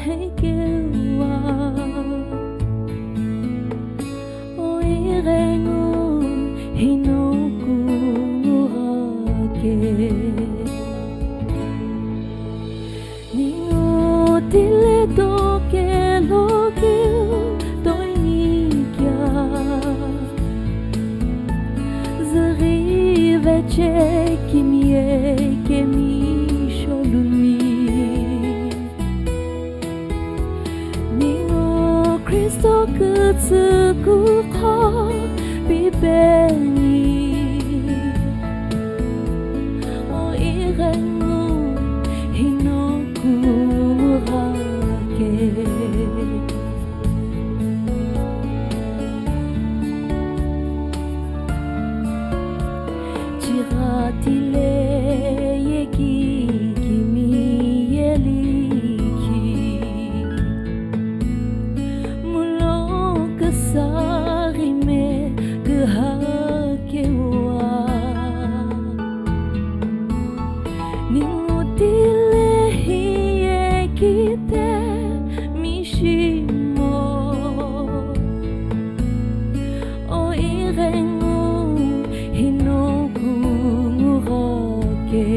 hekewa o irengu hinoku ngurake ningo tile toke loke doinikya zarive chekimie kemi sholuni ningo Kristo kutsukuka bibeni o irengu hinoku murake jiratile yeki kimi yeliki mulo kesarime kehakewa ningutile hiye kite mishimo o irengu hinoku ngurake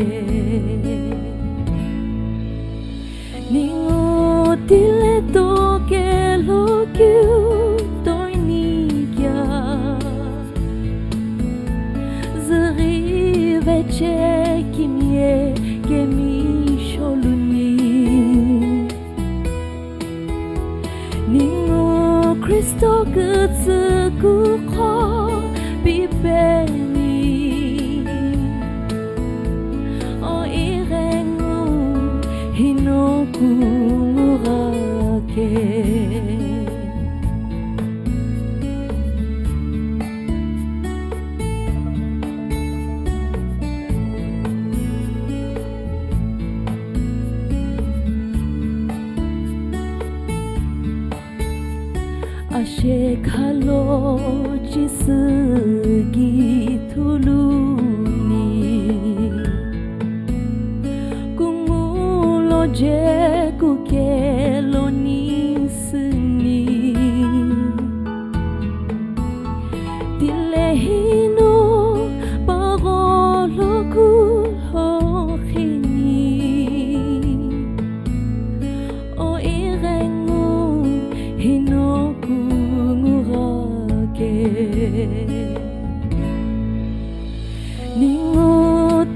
ningutile toke lokyu doinikya zarive chekimie kemi sholuni ningo Kristo kutsukuka bibeni o irengu hinoku murake ashekalo jisgi thuluni kumulo je kukelo nisni dilehino parolo kulhokhini o irengu hinoku ngurake ningo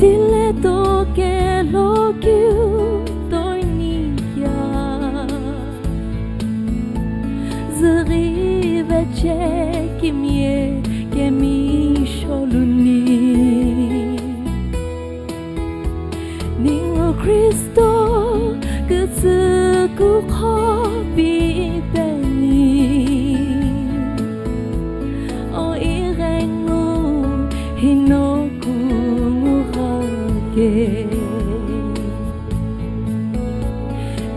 tile toke lokyu doinikya zarive chekimie kemi sholuni ningo Kristo kutsukuka bibeni o irengu hinoku ngurake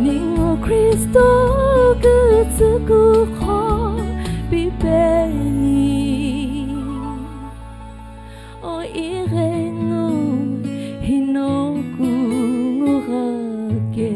ningo Kristo kutsukuka bibeni o irengu hinoku ngurake